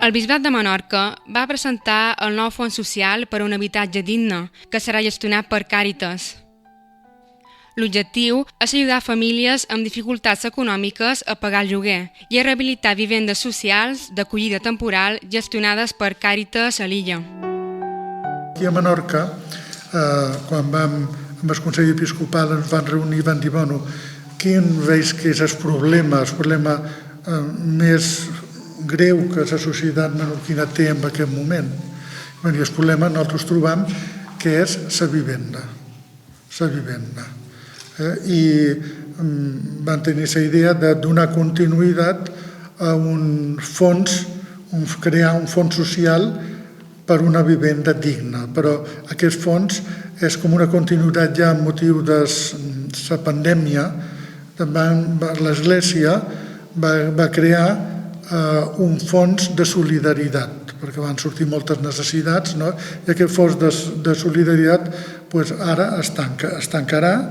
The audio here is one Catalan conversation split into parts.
El Bisbat de Menorca va presentar el nou fons social per a un habitatge digne, que serà gestionat per Càritas. L'objectiu és ajudar famílies amb dificultats econòmiques a pagar el lloguer i a rehabilitar vivendes socials d'acollida temporal gestionades per Càritas a l'illa. Aquí a Menorca, quan amb el Consell Episcopal ens van reunir i van dir quin veig que és el problema més greu que la societat menorquina té en aquest moment. I el problema nosaltres trobam que és la vivenda. I van tenir la idea de donar continuïtat a un fons, crear un fons social per una vivenda digna. Però aquest fons és com una continuïtat ja amb motiu de la pandèmia. L'Església va crear un fons de solidaritat, perquè van sortir moltes necessitats, i aquest fons de solidaritat ara es tancarà.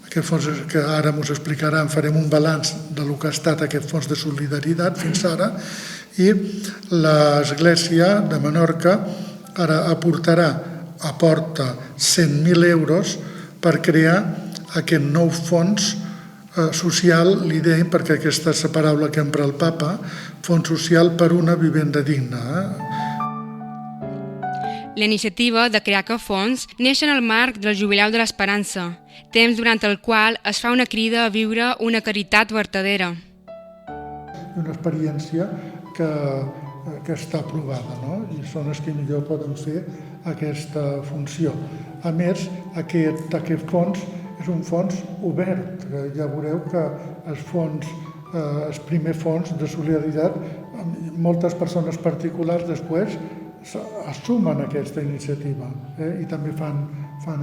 Aquest fons que ara ens explicaran, farem un balanç del que ha estat aquest fons de solidaritat fins ara, i l'Església de Menorca ara aporta 100.000 euros per crear aquest nou fons social, li deim, perquè aquesta és la paraula que empra el Papa, fons social per una vivenda digna. La iniciativa de crear aquest fons neix en el marc del Jubileu de l'Esperança, temps durant el qual es fa una crida a viure una caritat vertadera. Una experiència que està provada, i són els que millor poden fer aquesta funció. A més, aquest fons és un fons obert. Ja veureu que el primer fons de solidaritat, moltes persones particulars després assumen aquesta iniciativa i també fan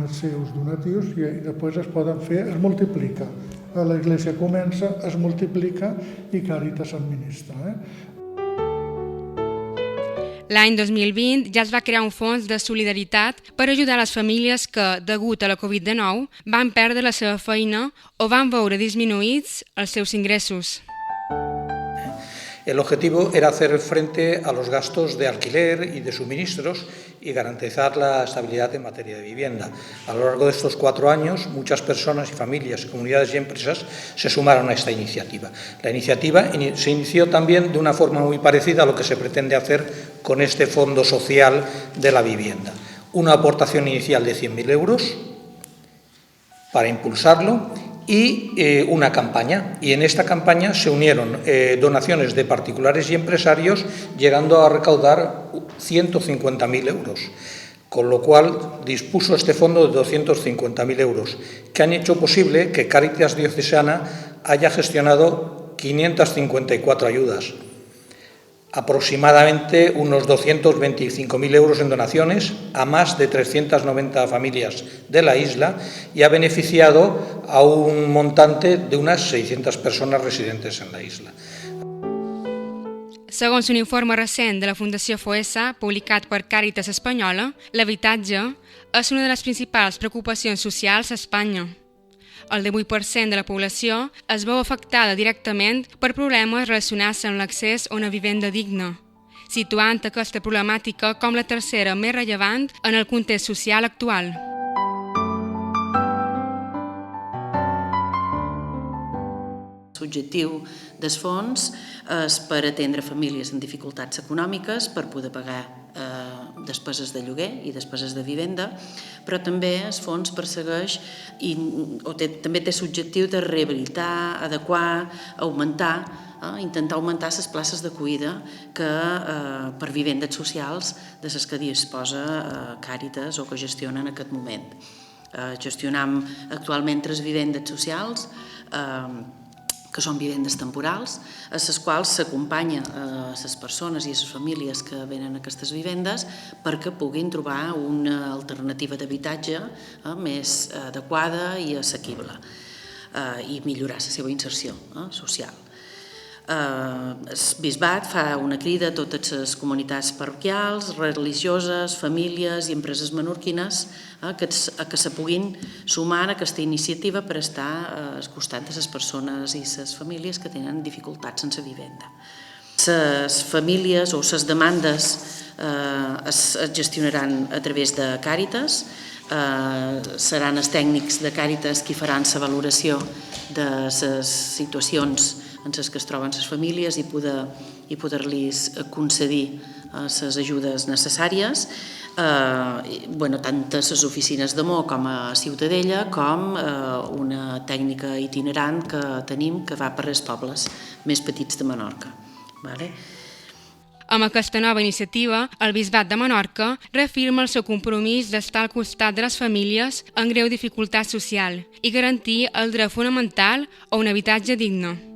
els seus donatius i després es poden fer, es multiplica. L'Església comença, es multiplica i Càritas administra. L'any 2020 ja es va crear un fons de solidaritat per ajudar les famílies que, degut a la Covid-19, van perdre la seva feina o van veure disminuïts els seus ingressos. El objetivo era hacer frente a los gastos de alquiler y de suministros y garantizar la estabilidad en materia de vivienda. A lo largo de estos 4 años, muchas personas y familias, comunidades y empresas se sumaron a esta iniciativa. La iniciativa se inició también de una forma muy parecida a lo que se pretende hacer con este Fondo Social de la Vivienda. Una aportación inicial de 100.000 euros para impulsarlo y una campaña. Y en esta campaña se unieron donaciones de particulares y empresarios, llegando a recaudar 150.000 euros. Con lo cual dispuso este fondo de 250.000 euros, que han hecho posible que Càritas Diocesana haya gestionado 554 ayudas, aproximadamente unos 225.000 euros en donaciones a más de 390 familias de la isla y ha beneficiado a un montante de unas 600 personas residentes en la isla. Segons un informe recent de la Fundació FOESA, publicat per Càritas Espanyola, l'habitatge és una de les principals preocupacions socials a Espanya. El 18% de la població es veu afectada directament per problemes relacionats amb l'accés a una vivenda digna, situant aquesta problemàtica com la tercera més rellevant en el context social actual. L'objectiu del fons és per atendre famílies amb dificultats econòmiques per poder pagar despeses de lloguer i despeses de vivenda, però també el fons persegueix també té l'objectiu de rehabilitar, adequar, intentar augmentar les places d'acollida per vivendes socials de les que disposa Càritas o que gestiona en aquest moment. Gestionam actualment 3 vivendes socials que són vivendes temporals, a les quals s'acompanya a les persones i a les famílies que venen a aquestes vivendes perquè puguin trobar una alternativa d'habitatge més adequada i assequible i millorar la seva inserció social. El Bisbat fa una crida a totes les comunitats parroquials, religioses, famílies i empreses menorquines que se puguin sumar a aquesta iniciativa per estar al costat de les persones i les famílies que tenen dificultats sense vivenda. Les famílies o les demandes es gestionaran a través de Càritas, seran els tècnics de Càritas qui faran la valoració de les situacions en les que es troben les famílies i poder-los concedir les ajudes necessàries, tant a les oficines de Mo com a Ciutadella, com una tècnica itinerant que tenim que va per els pobles més petits de Menorca. Amb aquesta nova iniciativa, el Bisbat de Menorca reafirma el seu compromís d'estar al costat de les famílies en greu dificultat social i garantir el dret fonamental a un habitatge digne.